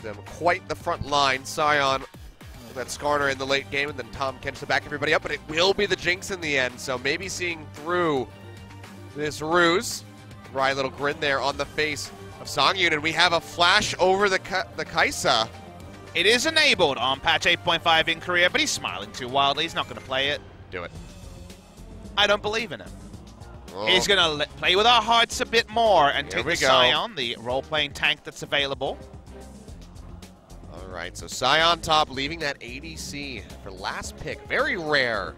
them quite the front line. Sion that Skarner in the late game, and then Tom Kench to back everybody up, but it will be the Jinx in the end, so maybe seeing through this ruse. Wry little grin there on the face of Songyun, and we have a flash over the Kaisa. It is enabled on patch 8.5 in Korea, but he's smiling too wildly. He's not going to play it. Do it. I don't believe in him. Oh. He's going to play with our hearts a bit more and Here take we the go. Sion, the role-playing tank that's available. All right, so Sion top, leaving that ADC for last pick. Very rare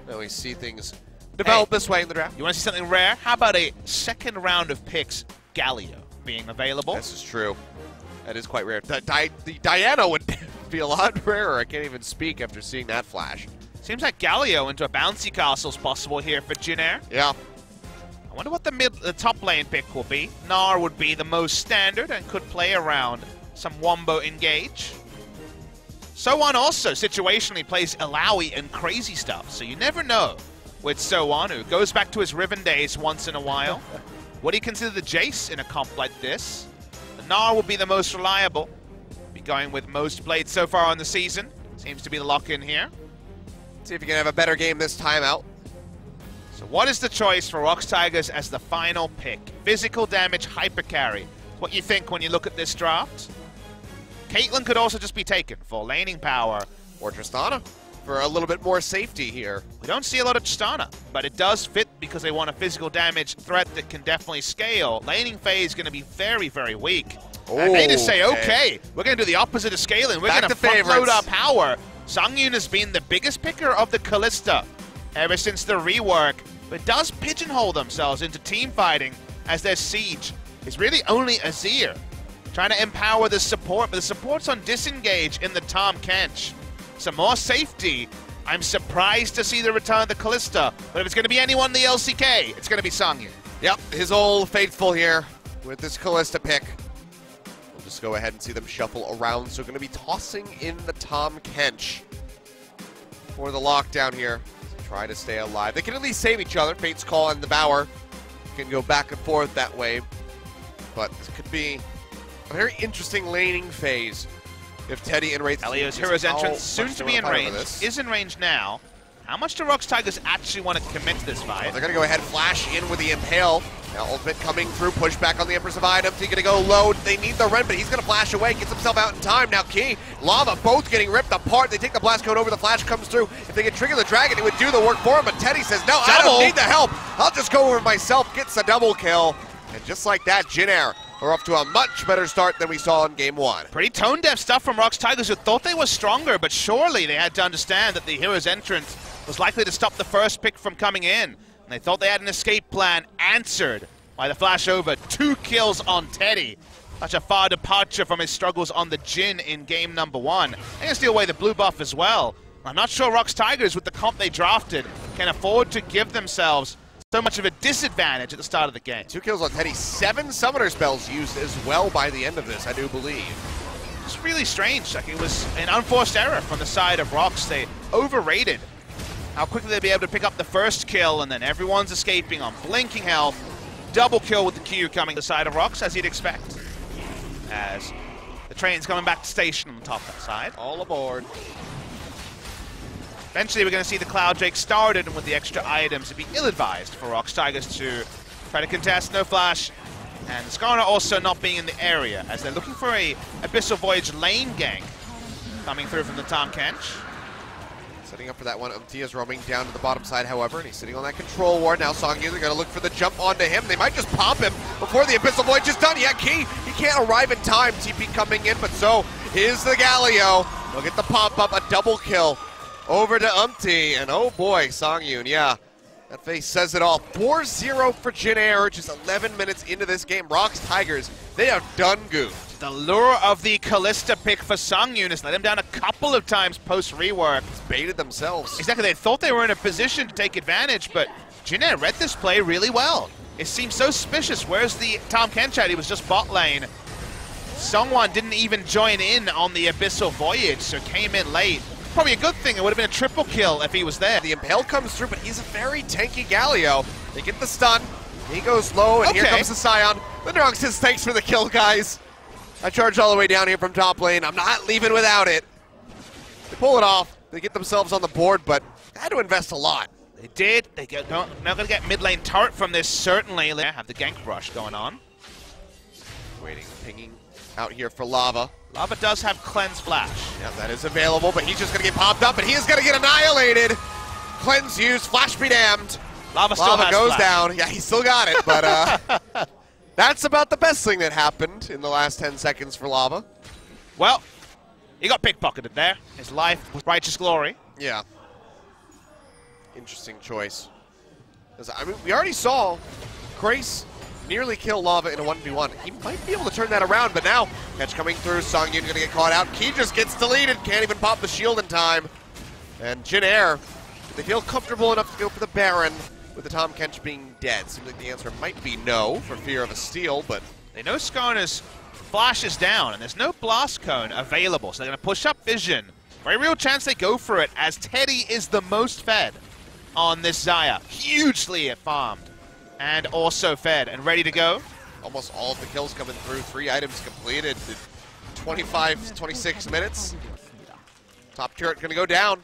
that we see things develop this way in the draft. You want to see something rare? How about a second round of picks, Galio, being available? This is true. That is quite rare. The Diana would be a lot rarer. I can't even speak after seeing that flash. Seems like Galio into a bouncy castle is possible here for Jin Air. Yeah. I wonder what the top lane pick will be. Gnar would be the most standard and could play around some Wombo engage. So-Won also situationally plays Alawi and crazy stuff, so you never know with So-Won, who goes back to his Riven days once in a while. Would he consider the Jace in a comp like this? The Gnar will be the most reliable. Be going with most played so far on the season. Seems to be the lock-in here. See if you can have a better game this time out. So what is the choice for ROX Tigers as the final pick? Physical damage, hyper carry. What you think when you look at this draft? Caitlyn could also just be taken for laning power. Or Tristana for a little bit more safety here. We don't see a lot of Tristana, but it does fit because they want a physical damage threat that can definitely scale. Laning phase is going to be very, very weak. And they just say, okay, we're going to do the opposite of scaling. We're going to front load our power. Songyun has been the biggest picker of the Kalista ever since the rework, but does pigeonhole themselves into team fighting as their siege is really only Azir. Trying to empower the support, but the support's on disengage in the Tom Kench. Some more safety. I'm surprised to see the return of the Kalista, but if it's going to be anyone in the LCK, it's going to be Songyun. Yep, his old faithful here with this Kalista pick. We'll just go ahead and see them shuffle around. So going to be tossing in the Tom Kench for the lockdown here. Try to stay alive. They can at least save each other. Fate's Call and the Bower can go back and forth that way. But this could be a very interesting laning phase if Teddy and Wraith... Elio's Hero's Entrance, soon to be in range, is in range now. How much do ROX Tigers actually want to commit to this fight? Well, they're going to go ahead and flash in with the Impale. Now Ultimate coming through, push back on the Empress of Items. He's going to go low. They need the Ren, but he's going to flash away, gets himself out in time. Now Key, Lava, both getting ripped apart. They take the blast code over, the flash comes through. If they could trigger the Dragon, it would do the work for him, but Teddy says, no, I don't need the help. I'll just go over myself, gets a double kill. And just like that, Jin Air are off to a much better start than we saw in Game 1. Pretty tone-deaf stuff from ROX Tigers, who thought they were stronger, but surely they had to understand that the Hero's Entrance was likely to stop the first pick from coming in. And they thought they had an escape plan answered by the flash over. 2 kills on Teddy. Such a far departure from his struggles on the Jhin in game number 1. They're going to steal away the blue buff as well. I'm not sure ROX Tigers, with the comp they drafted, can afford to give themselves so much of a disadvantage at the start of the game. 2 kills on Teddy, 7 summoner spells used as well by the end of this, I do believe. It's really strange. Like, it was an unforced error from the side of ROX. They overrated how quickly they'd be able to pick up the first kill, and then everyone's escaping on blinking health. Double kill with the Q coming to the side of ROX, as you'd expect. As the train's coming back to station on the top left side. All aboard. Eventually, we're going to see the Cloud Drake started, and with the extra items, it'd be ill-advised for ROX Tigers to try to contest. No flash. And Skarner also not being in the area, as they're looking for a Abyssal Voyage lane gank coming through from the Tom Kench. Setting up for that one. Umtia's roaming down to the bottom side, however, and he's sitting on that control ward. Now Songyun, they're going to look for the jump onto him. They might just pop him before the Abyssal Voyage is done. Yeah, Key, he can't arrive in time. TP coming in, but so is the Galio. They'll get the pop-up, a double kill over to Umti, and oh boy, Songyun, yeah. That face says it all. 4-0 for Jin Air, just 11 minutes into this game. ROX Tigers, they have done goofed. The lure of the Kalista pick for Songyun has let him down a couple of times post-rework. It's baited themselves. Exactly, they thought they were in a position to take advantage, but Jin Air read this play really well. It seems so suspicious. Where's the Tom Kench? He was just bot lane. Songwon didn't even join in on the Abyssal Voyage, so came in late. Probably a good thing. It would have been a triple kill if he was there. The Impale comes through, but he's a very tanky Galio. They get the stun. He goes low, and here comes the Sion. The ROX says, thanks for the kill, guys. I charged all the way down here from top lane. I'm not leaving without it. They pull it off. They get themselves on the board, but they had to invest a lot. They did. Now going to get mid lane turret from this, certainly. They have the gank rush going on. Waiting, pinging out here for Lava. Lava does have Cleanse Flash. Yeah, that is available, but he's just going to get popped up, and he is going to get annihilated. Cleanse used, Flash be damned. Lava still has goes flash. down. Yeah, he still got it, but that's about the best thing that happened in the last 10 seconds for Lava. Well, he got pickpocketed there. His life was righteous glory. Yeah. Interesting choice. I mean, we already saw Grace nearly kill Lava in a 1v1. He might be able to turn that around, but now, catch coming through, Songyun gonna get caught out. Key just gets deleted, can't even pop the shield in time. And Jin Air, do they feel comfortable enough to go for the Baron with the Tahm Kench being dead? Seems like the answer might be no, for fear of a steal, but... They know Skarner's flash is down, and there's no Blast Cone available, so they're gonna push up Vision. Very real chance they go for it, as Teddy is the most fed on this Xayah. Hugely farmed. And also fed and ready to go. Almost all of the kills coming through. 3 items completed in 25, 26 minutes. Top turret going to go down.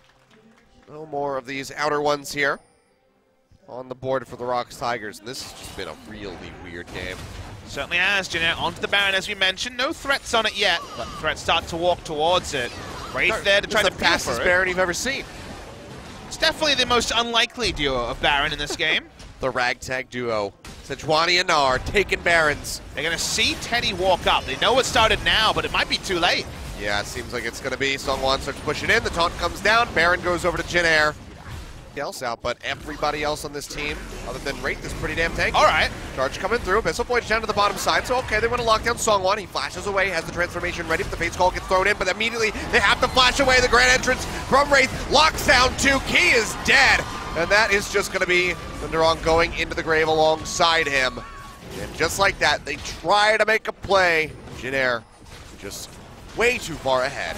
No more of these outer ones here on the board for the ROX Tigers. And this has just been a really weird game. Certainly has. Jin Air onto the Baron, as we mentioned. No threats on it yet, but threats start to walk towards it. Wraith there to try to pass the fastest Baron you've ever seen. It's definitely the most unlikely duo of Baron in this game. The ragtag duo. Sejuani and Nar taking Barons. They're going to see Teddy walk up. They know it started now, but it might be too late. Yeah, it seems like it's going to be. Songwon starts to push it in. The taunt comes down. Baron goes over to Jin Air. Else out, but everybody else on this team, other than Wraith, is pretty damn tanky. All right. Charge coming through. Missile Void down to the bottom side. So, okay, they want to lock down Songwon. He flashes away, has the transformation ready. But the Fate's Call gets thrown in, but immediately they have to flash away. The grand entrance from Wraith locks down 2. Key is dead. And that is just going to be Thunderong going into the grave alongside him. And just like that, they try to make a play. Jin Air just way too far ahead.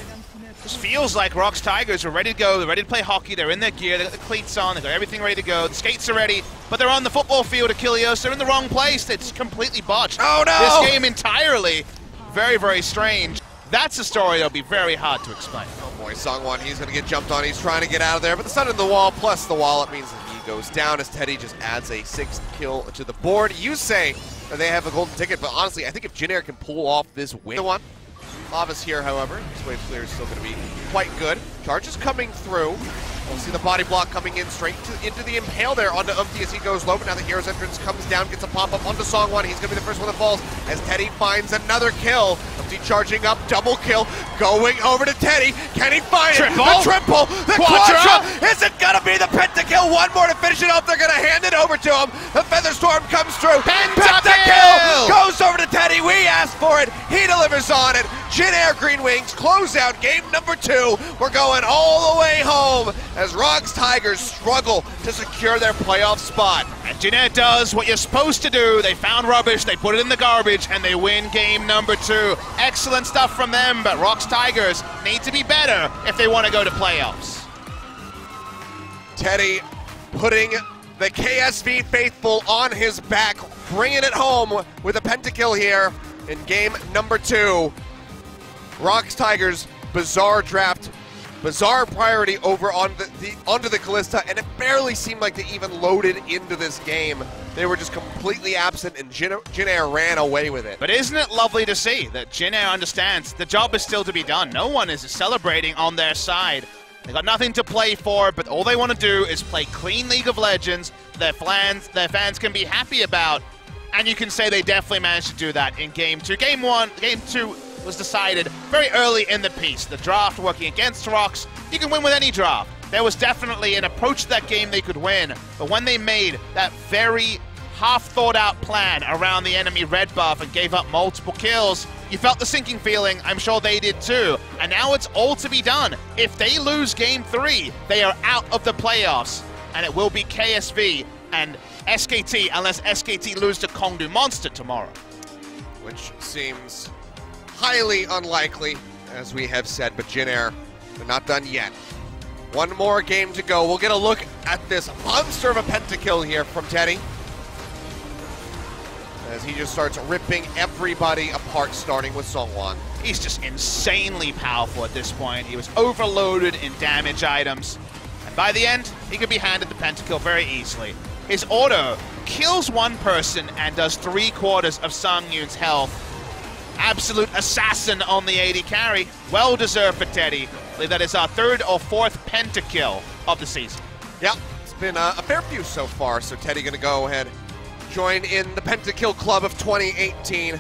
This feels like ROX Tigers are ready to go. They're ready to play hockey. They're in their gear. They got the cleats on. They got everything ready to go. The skates are ready, but they're on the football field. Achilles. They're in the wrong place. It's completely botched. Oh no! This game entirely very, very strange. That's a story that'll be very hard to explain. Oh boy, Songwon, he's going to get jumped on. He's trying to get out of there, but the sun in the wall plus the wall, it means that he goes down as Teddy just adds a 6th kill to the board. You say that they have a golden ticket, but honestly, I think if Jin Air can pull off this win, the one. Lava's here, however. This wave clear is still going to be quite good. Charge is coming through. We'll see the body block coming in straight into the impale there onto Umpty as he goes low, but now the hero's entrance comes down, gets a pop-up onto Songwon. He's going to be the first one that falls as Teddy finds another kill. Umpty charging up, double kill, going over to Teddy. Can he find it? The triple, the quadra! Is it going to be the pentakill? One more to finish it off. They're going to hand it over to him. The Featherstorm comes through. Pentakill goes over to Teddy. We asked for it. He delivers on it. Jin Air Green Wings close out game number 2. We're going all the way home as ROX Tigers struggle to secure their playoff spot. And Jin Air does what you're supposed to do. They found rubbish, they put it in the garbage, and they win game number 2. Excellent stuff from them, but ROX Tigers need to be better if they want to go to playoffs. Teddy putting the KSV faithful on his back, bringing it home with a pentakill here in game number 2. ROX Tigers, bizarre draft, bizarre priority over onto the Kalista, and it barely seemed like they even loaded into this game. They were just completely absent, and Jin Air ran away with it. But isn't it lovely to see that Jin Air understands the job is still to be done? No one is celebrating on their side. They got nothing to play for, but all they want to do is play clean League of Legends their fans can be happy about, and you can say they definitely managed to do that in Game 2. Game 2 was decided very early in the piece. The draft working against ROX, you can win with any draft. There was definitely an approach to that game they could win, but when they made that very half-thought-out plan around the enemy red buff and gave up multiple kills, you felt the sinking feeling. I'm sure they did too. And now it's all to be done. If they lose Game 3, they are out of the playoffs, and it will be KSV and SKT, unless SKT lose to Kongdu Monster tomorrow. Which seems highly unlikely, as we have said, but Jin Air, they're not done yet. One more game to go. We'll get a look at this monster of a pentakill here from Teddy. as he just starts ripping everybody apart, starting with Seonghwan. He's just insanely powerful at this point. He was overloaded in damage items. And by the end, he could be handed the pentakill very easily. His auto kills one person and does 3/4 of Songyun's health. Absolute assassin on the AD carry. Well deserved for Teddy. I believe that is our 3rd or 4th pentakill of the season. Yeah, it's been a fair few so far, so Teddy gonna go ahead, join in the pentakill club of 2018.